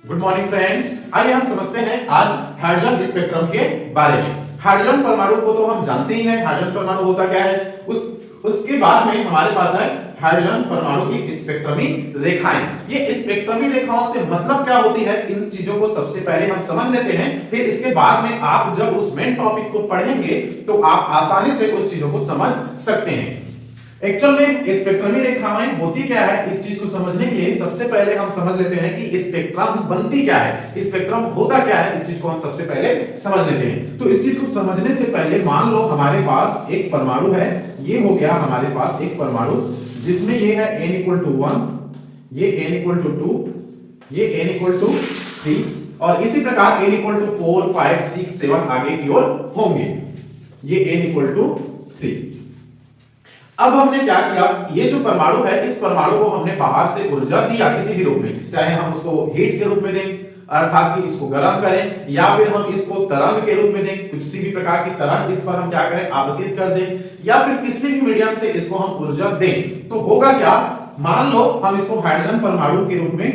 Good morning friends. आइए हम समझते हैं आज हाइड्रोजन स्पेक्ट्रम के बारे में। हाइड्रोजन परमाणु को तो हम जानते ही हैं, हाइड्रोजन परमाणु होता क्या है। उसके बाद में हमारे पास है हाइड्रोजन परमाणु की स्पेक्ट्रमी रेखाएं। ये स्पेक्ट्रमी रेखाओं से मतलब क्या होती है, इन चीजों को सबसे पहले हम समझ लेते हैं, फिर इसके बाद में आप जब उस मेन टॉपिक को पढ़ेंगे तो आप आसानी से उस चीजों को समझ सकते हैं। एक्चुअल में स्पेक्ट्रमी रेखाएं होती क्या है, इस चीज को समझने के लिए सबसे पहले हम समझ लेते हैं कि स्पेक्ट्रम बनती क्या है, स्पेक्ट्रम होता क्या है। इस चीज को हम सबसे पहले समझ लेते हैं। तो इस चीज को समझने से पहले मान लो हमारे पास एक परमाणु है, ये हो गया हमारे पास एक परमाणु जिसमें ये है n = 1, ये n = 2, ये n = 3 और इसी प्रकार n = 4 5 6 7 आगे की ओर होंगे, ये n = 3। अब हमने क्या किया, ये जो परमाणु है इस परमाणु को हमने बाहर से ऊर्जा दिया किसी भी रूप में, चाहे हम उसको हीट के रूप में दें अर्थात कि इसको गर्म करें, या फिर हम इसको तरंग के रूप में दें, किसी भी प्रकार की तरंग इस पर हम क्या करें आपतित कर दें, या फिर किसी भी मीडियम से इसको हम ऊर्जा दें। तो होगा क्या, मान लो हम इसको हाइड्रोजन परमाणु के रूप में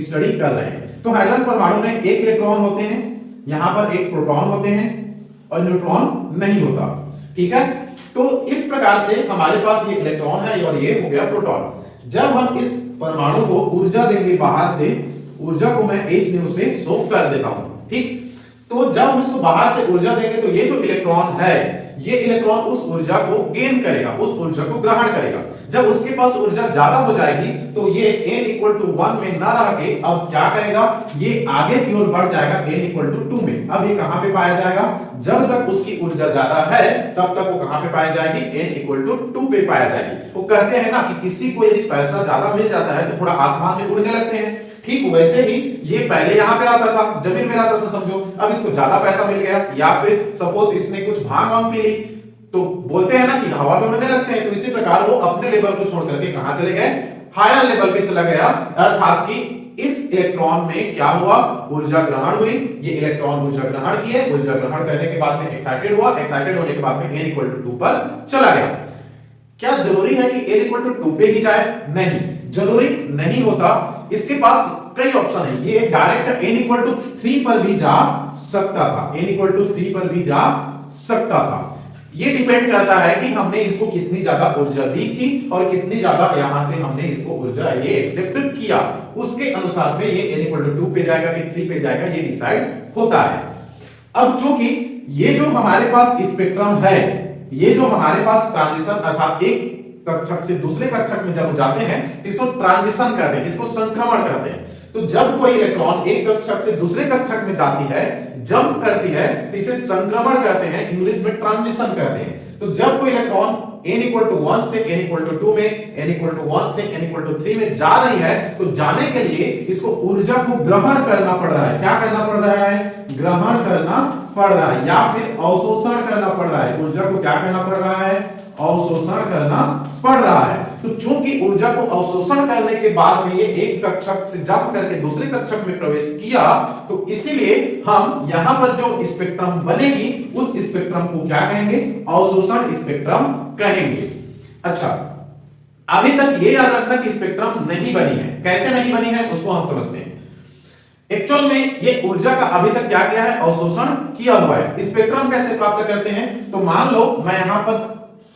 स्टडी कर रहे हैं। तो हाइड्रोजन परमाणु में एक इलेक्ट्रॉन होते हैं, यहां पर एक प्रोटॉन होते हैं और न्यूट्रॉन नहीं होता, ठीक है। तो इस प्रकार से हमारे पास ये इलेक्ट्रॉन है और ये हो गया प्रोटॉन। जब हम इस परमाणु को ऊर्जा देंगे बाहर से, ऊर्जा को मैं H से सोख कर देता हूं, ठीक। तो जब हम इसको बाहर से ऊर्जा देंगे तो ये जो इलेक्ट्रॉन है, ये इलेक्ट्रॉन उस ऊर्जा को गेन करेगा, उस ऊर्जा को ग्रहण करेगा। जब उसके पास ऊर्जा ज्यादा हो जाएगी तो ये n = 1 में ना रह के अब क्या करेगा, ये आगे की ओर बढ़ जाएगा n = 2 में। अब ये कहां पे पाया जाएगा, जब तक उसकी ऊर्जा ज्यादा है तब तक वो कहां पे पाई जाएगी, n = 2 पे पाया जाएगी। वो कहते हैं ना कि किसी को यदि पैसा ज्यादा मिल जाता है तो थोड़ा आसमान में उड़ने लगते हैं, ठीक वैसे ही ये पहले यहां पे रहता था, जमीन में रहता था समझो, अब इसको ज्यादा पैसा मिल गया, या फिर सपोज इसने कुछ भांग वांग पी ली तो बोलते हैं ना कि हवा में उड़ने लगते हैं। तो इसी प्रकार वो अपने लेवल को छोड़ करके कहां चले गए, हायर लेवल पे चला गया, अर्थात कि इस इलेक्ट्रॉन में क्या हुआ, ऊर्जा ग्रहण हुई। ये इलेक्ट्रॉन ऊर्जा ग्रहण किए, ऊर्जा ग्रहण करने के बाद में एक्साइटेड हुआ, एक्साइटेड होने के बाद में n = 2 पर चला गया। क्या जरूरी है कि n = 2 पे ही जाए? नहीं, जरूरी नहीं होता। इसके पास कई ऑप्शन है, ये डायरेक्ट n = 3 पर भी जा सकता था, n = 3 पर भी जा सकता था। ये डिपेंड करता है कि हमने इसको कितनी ज्यादा ऊर्जा दी थी और कितनी ज्यादा यहां से हमने इसको ऊर्जा ये एक्सेप्ट किया, उसके अनुसार पे ये n = 2 पे जाएगा कि 3 पे जाएगा, ये डिसाइड होता है। अब चूंकि ये जो हमारे पास स्पेक्ट्रम है, ये जो हमारे पास ट्रांजिशन अर्थात एक कक्षक से दूसरे कक्षक में जब जाते हैं इसको ट्रांजिशन कहते हैं, इसको संक्रमण कहते हैं। तो जब कोई इलेक्ट्रॉन एक कक्षक से दूसरे कक्षक में जाती है, जंप करती है, तो इसे संक्रमण कहते हैं, इंग्लिश में ट्रांजिशन कहते हैं। तो जब कोई इलेक्ट्रॉन n = 1 से n = 2 में, n = 1 से n = 3 में जा रही है, तो जाने के लिए इसको ऊर्जा को ग्रहण करना पड़ रहा है। क्या करना पड़ रहा है, ग्रहण करना पड़ रहा है, या फिर अवशोषण करना पड़ रहा है। ऊर्जा को क्या करना पड़ रहा है, अवशोषण करना पड़ रहा है। तो चूंकि ऊर्जा को अवशोषण करने के बाद में ये एक कक्षक से जंप करके दूसरे कक्षक में प्रवेश किया, तो इसीलिए हम यहां पर जो स्पेक्ट्रम बनेगी उस स्पेक्ट्रम को क्या कहेंगे, अवशोषण स्पेक्ट्रम कहेंगे। अच्छा, अभी तक ये याद रखना कि स्पेक्ट्रम नहीं बनी है। कैसे नहीं बनी है उसको हम समझते हैं। एक्चुअल में ये ऊर्जा का अभी तक क्या किया है, अवशोषण किया हुआ है। स्पेक्ट्रम कैसे प्राप्त करते हैं, तो मान लो मैं यहां पर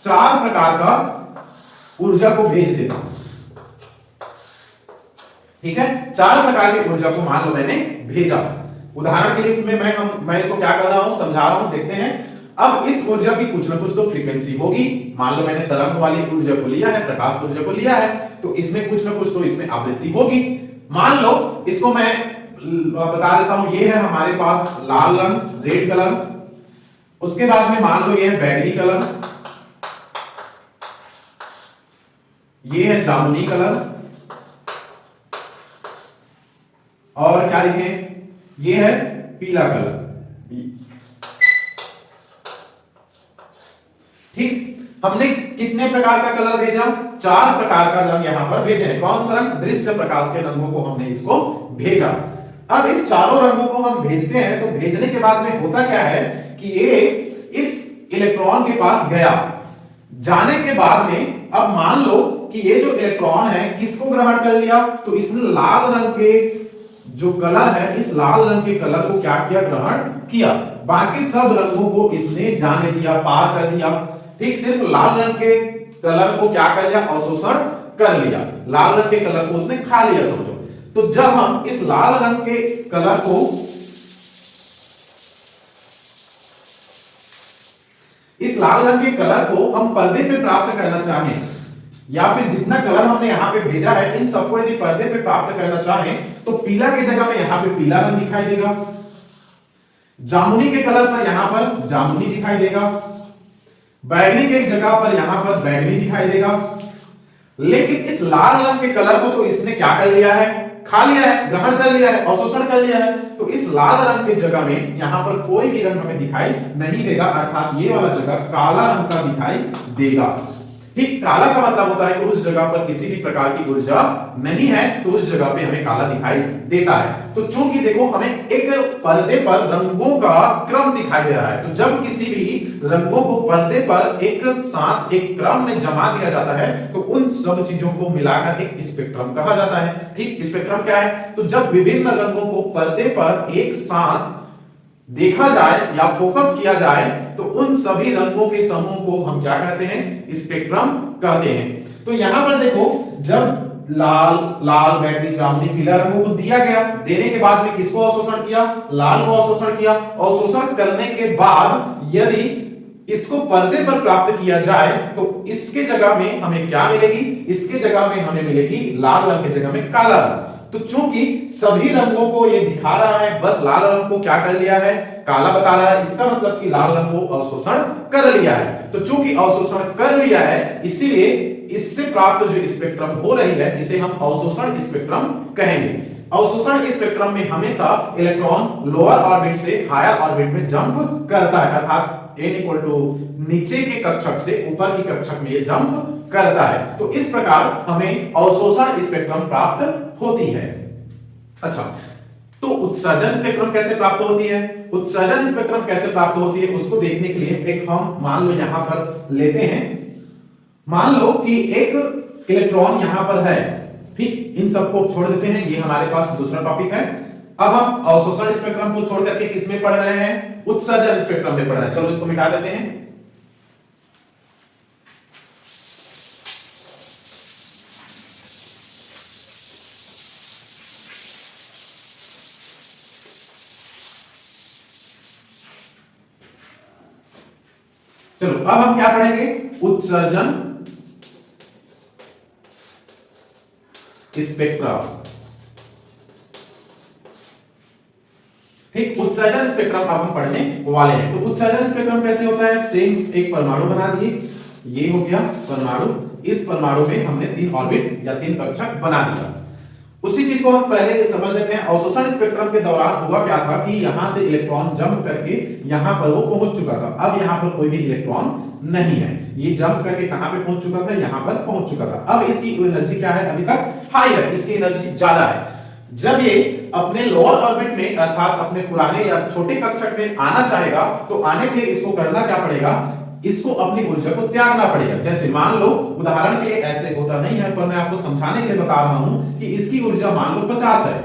4 प्रकार का ऊर्जा को भेज देता हूं, ठीक है। 4 प्रकार की ऊर्जा को मान लो मैंने भेजा। उदाहरण के लिए मैं इसको क्या कर रहा हूं, समझा रहा हूं, देखते हैं। अब इस ऊर्जा की कुछ ना कुछ तो फ्रीक्वेंसी होगी। मान लो मैंने तरंग वाली ऊर्जा को लिया है, प्रकाश ऊर्जा को लिया है, तो इसमें कुछ ना कुछ तो इसमें आवृत्ति होगी। मान लो इसको मैं बता देता हूं, ये है हमारे पास लाल रंग, रेड कलर। उसके बाद में मान लो ये है बैगनी कलर, ये है जामुनी कलर, और क्या लिखे, ये है पीला कलर, ठीक। हमने कितने प्रकार का कलर भेजा, 4 प्रकार का रंग यहां पर भेजे हैं। कौन सा रंग, दृश्य प्रकाश के रंगों को हमने इसको भेजा। अब इस चारों रंगों को हम भेजते हैं, तो भेजने के बाद में होता क्या है कि ये इस इलेक्ट्रॉन के पास गया, जाने के बाद में अब मान लो कि ये जो इलेक्ट्रॉन है किसको ग्रहण कर लिया, तो इसने लाल रंग के जो कलर है इस लाल रंग के कलर को क्या किया, ग्रहण किया। बाकी सब रंगों को इसने जाने दिया, पार कर दिया। ठीक, सिर्फ लाल रंग के कलर को क्या कर लिया, अवशोषण कर लिया। लाल रंग के कलर को उसने खा लिया समझो। तो जब हम इस लाल रंग के कलर को हम पर्दे पे प्राप्त करना चाहें, या फिर जितना कलर हमने यहां पे भेजा है इन सबको यदि पर्दे पे प्राप्त करना चाहें तो पीला की जगह में यहां पे पीला रंग दिखाई देगा, जामुनी के कलर पर यहां पर जामुनी दिखाई देगा, बैगनी के जगह पर यहां पर बैगनी दिखाई देगा। लेकिन इस लाल रंग के कलर को तो इसने क्या कर लिया है, खा लिया है, ग्रहण कर लिया है, अवशोषण कर लिया है। तो इस लाल रंग की जगह में यहां पर कोई भी रंग हमें दिखाई नहीं देगा, अर्थात ये वाला जगह काला रंग का दिखाई देगा। ठीक, काला का मतलब होता है कि उस जगह पर किसी भी प्रकार की ऊर्जा नहीं है, तो उस जगह पे हमें काला दिखाई देता है। तो चूंकि देखो हमें एक पर्दे पर रंगों का क्रम दिखाई दे रहा है, तो जब किसी भी रंगों को पर्दे पर एक साथ एक क्रम में जमा दिया जाता है तो उन सब चीजों को मिलाकर एक स्पेक्ट्रम कहा जाता है। ठीक, स्पेक्ट्रम क्या है, तो जब विभिन्न रंगों को पर्दे पर एक साथ देखा जाए या फोकस किया जाए तो उन सभी रंगों के समूह को हम क्या कहते हैं, स्पेक्ट्रम कहते हैं। तो यहां पर देखो जब लाल बैगनी जामुनी पीला रंगों को दिया गया, देने के बाद में किसको अवशोषण किया, लाल को अवशोषण किया। अवशोषण करने के बाद यदि इसको पर्दे पर प्राप्त किया जाए तो इसके जगह में हमें क्या मिलेगी, इसके जगह में हमें मिलेगी लाल रंग की जगह में काला रंग। तो चूंकि सभी रंगों को ये दिखा रहा है, बस लाल रंग को क्या कर लिया है, काला बता रहा है, इसका मतलब कि लाल रंग को अवशोषण कर लिया है। तो चूंकि अवशोषण कर लिया है इसीलिए इससे प्राप्त जो स्पेक्ट्रम हो रही है इसे हम अवशोषण स्पेक्ट्रम कहेंगे। अवशोषण स्पेक्ट्रम में हमेशा इलेक्ट्रॉन लोअर ऑर्बिट से हायर ऑर्बिट में जंप करता है, अर्थात n इक्वल टू नीचे के कक्षक से ऊपर की कक्षक में ये जंप करता है। तो इस प्रकार हमें अवशोषण स्पेक्ट्रम प्राप्त होती है। अच्छा, तो उत्सर्जन स्पेक्ट्रम कैसे प्राप्त होती है, उत्सर्जन स्पेक्ट्रम कैसे प्राप्त होती है उसको देखने के लिए एक हम मान लो यहां पर लेते हैं। मान लो कि एक इलेक्ट्रॉन यहां पर है, ठीक, इन सबको छोड़ देते हैं, ये हमारे पास दूसरा टॉपिक है। अब हम अवशोषण स्पेक्ट्रम को छोड़ करके किसमें पढ़ रहे हैं, उत्सर्जन स्पेक्ट्रम में पढ़ रहे हैं। चलो इसको मिटा देते हैं। चलो अब हम क्या पढ़ेंगे, उत्सर्जन स्पेक्ट्रम। ठीक, उत्सर्जन स्पेक्ट्रम अब हम पढ़ने वाले हैं। तो उत्सर्जन स्पेक्ट्रम कैसे होता है, सेम एक परमाणु बना दिए, ये हो गया परमाणु, इस परमाणु में हमने 3 ऑर्बिट या 3 कक्षक बना दिया। उसी चीज को हम पहले समझ लेते हैं। अवशोषण स्पेक्ट्रम के दौरान हुआ क्या था कि यहां से इलेक्ट्रॉन जंप करके यहां पर वो पहुंच चुका था। अब यहां पर कोई भी इलेक्ट्रॉन नहीं है, ये जंप करके कहां पे पहुंच चुका था, यहां पर पहुंच चुका था। अब इसकी एनर्जी क्या है, अभी तक हाई है, इसकी एनर्जी ज्यादा है। जब ये अपने लोअर ऑर्बिट में अर्थात अपने पुराने या छोटे कक्षक में आना चाहेगा तो आने के लिए इसको करना क्या पड़ेगा, इसको अपनी ऊर्जा को त्यागना पड़ेगा। जैसे मान लो उदाहरण के लिए, ऐसे होता नहीं है पर मैं आपको समझाने के लिए बता रहा हूं कि इसकी ऊर्जा मान लो 50 है,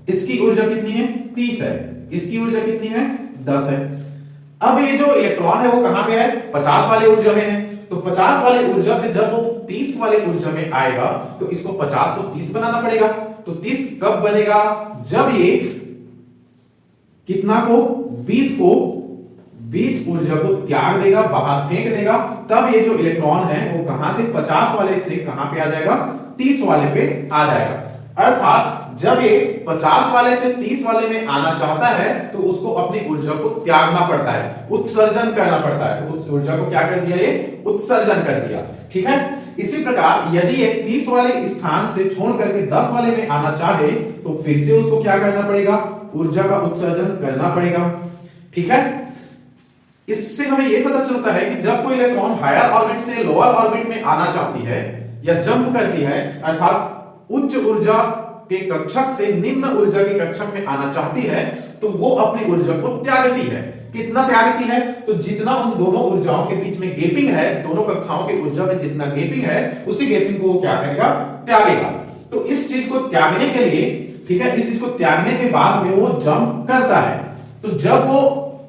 इसकी ऊर्जा कितनी है 30 है, इसकी ऊर्जा कितनी है 10 है। अब ये जो इलेक्ट्रॉन है वो कहां पे है, 50 वाली ऊर्जा में है। तो 50 वाली ऊर्जा से जब वो 30 वाली ऊर्जा में आएगा तो इसको 50 को 30 बनाना पड़ेगा। तो 30 कब बनेगा, जब ये कितना को 20 ऊर्जा को त्याग देगा, बाहर फेंक देगा, तब ये जो इलेक्ट्रॉन है वो कहां से 50 वाले से कहां पे आ जाएगा, 30 वाले पे आ जाएगा। अर्थात जब ये 50 वाले से 30 वाले में आना चाहता है तो उसको अपनी ऊर्जा को त्यागना पड़ता है, उत्सर्जन करना पड़ता है। तो उस ऊर्जा को क्या कर दिया, ये उत्सर्जन कर दिया। ठीक है, इसी प्रकार यदि ये 30 वाले स्थान से छोड़ करके 10 वाले में आना चाहे तो फिर से उसको क्या करना पड़ेगा, ऊर्जा का उत्सर्जन करना पड़ेगा। ठीक है, इससे हमें यह पता चलता है कि जब कोई इलेक्ट्रॉन हायर ऑर्बिट से लोअर ऑर्बिट में आना चाहती है या जंप करती है, अर्थात उच्च ऊर्जा के कक्षक से निम्न ऊर्जा के कक्षक में आना चाहती है, तो वो अपनी ऊर्जा को त्यागती है। कितना त्यागती है, तो जितना उन दोनों ऊर्जाओं के बीच में गैपिंग है, दोनों कक्षाओं की ऊर्जा में जितना गैपिंग है, उसी गैपिंग को वो क्या करेगा, त्यागेगा। तो इस चीज को त्यागने के लिए ठीक है, इस चीज को त्यागने के बाद में वो जंप करता है। तो जब वो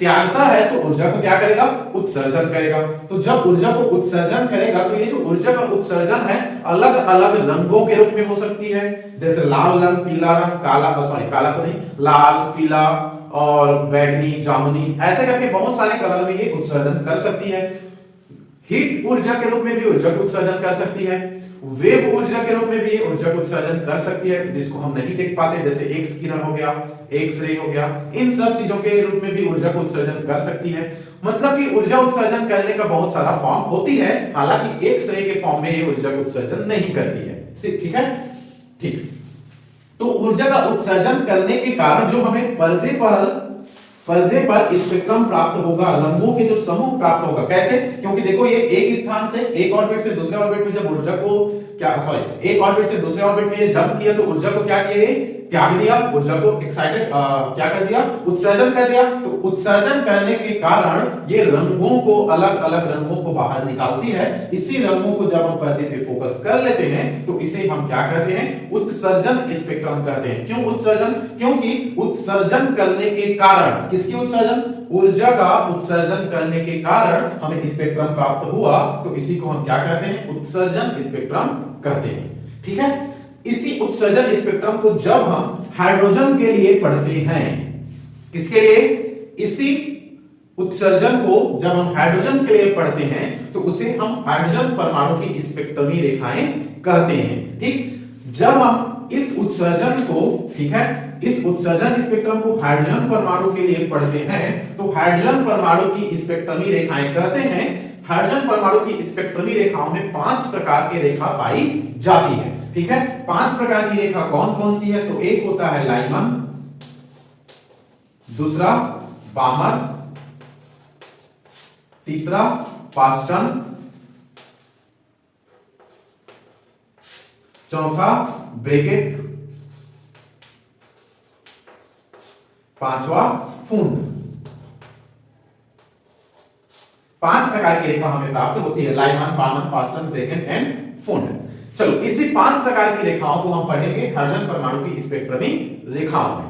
त्यागता है तो ऊर्जा को क्या करेगा, उत्सर्जन करेगा। तो जब ऊर्जा को उत्सर्जन करेगा तो ये जो ऊर्जा का उत्सर्जन है अलग अलग रंगों के रूप में हो सकती है, जैसे लाल रंग, पीला रंग, काला, सॉरी काला तो नहीं, लाल, पीला और बैगनी, जामुनी, ऐसे करके बहुत सारे कलर में ये उत्सर्जन कर सकती है। हीट ऊर्जा के रूप में भी ऊर्जा को उत्सर्जन कर सकती है, वेव ऊर्जा के रूप में भी ये ऊर्जा को उत्सर्जन कर सकती है, जिसको हम नहीं देख पाते, जैसे एक्स किरण हो गया, एक्स रे हो गया, इन सब चीजों के रूप में भी ऊर्जा को उत्सर्जन कर सकती है। मतलब कि ऊर्जा उत्सर्जन करने का बहुत सारा फॉर्म होती है, हालांकि एक्स रे के फॉर्म में ये ऊर्जा को उत्सर्जन नहीं करती है। ठीक है, ठीक। तो ऊर्जा का उत्सर्जन करने के कारण जो हमें पर्दे पर स्पेक्ट्रम प्राप्त होगा, रंगों के जो समूह प्राप्त होगा। कैसे? क्योंकि देखो ये एक स्थान से एक ऑर्बिट से दूसरे ऑर्बिट में जब ऊर्जा को एक ऑर्बिट से दूसरे ऑर्बिट में जंप किया तो ऊर्जा को क्या किया, त्याग दिया, ऊर्जा को एक्साइटेड क्या कर दिया, उत्सर्जन कर दिया। तो उत्सर्जन करने के कारण ये रंगों को, अलग अलग रंगों को बाहर निकालती है। इसी रंगों को जब हम पर्दे पे फोकस कर लेते हैं तो इसे हम क्या कहते हैं, उत्सर्जन स्पेक्ट्रम कहते हैं। क्यों उत्सर्जन? क्योंकि उत्सर्जन करने के कारण, किसकी उत्सर्जन, ऊर्जा का उत्सर्जन करने के कारण हमें स्पेक्ट्रम प्राप्त हुआ, तो इसी को हम क्या कहते हैं, उत्सर्जन स्पेक्ट्रम कहते हैं। ठीक है, इसी उत्सर्जन स्पेक्ट्रम को जब हम हाइड्रोजन के लिए पढ़ते हैं, किसके लिए, इसी उत्सर्जन को जब हम हाइड्रोजन के लिए पढ़ते हैं तो उसे हम हाइड्रोजन परमाणु की स्पेक्ट्रमी रेखाएं कहते हैं। ठीक, जब हम इस उत्सर्जन को, ठीक है, इस उत्सर्जन स्पेक्ट्रम को हाइड्रोजन परमाणु के लिए पढ़ते हैं तो हाइड्रोजन परमाणु की स्पेक्ट्रमी रेखाएं कहते हैं। हाइड्रोजन परमाणु की स्पेक्ट्रमी रेखाओं में 5 प्रकार की रेखा पाई जाती है। ठीक है, 5 प्रकार की रेखा कौन कौन सी है? तो एक होता है लाइमन, दूसरा बामर, तीसरा पास्टन, चौथा ब्रैकेट, पांचवा फूंड। 5 प्रकार की रेखा हमें प्राप्त होती है, Lyman, Balmer, Paschen, Brackett and Pfund. चलो, इसी 5 प्रकार की रेखाओं को हम पढ़ेंगे हाइड्रोजन परमाणु की स्पेक्ट्रमी रेखाओं में।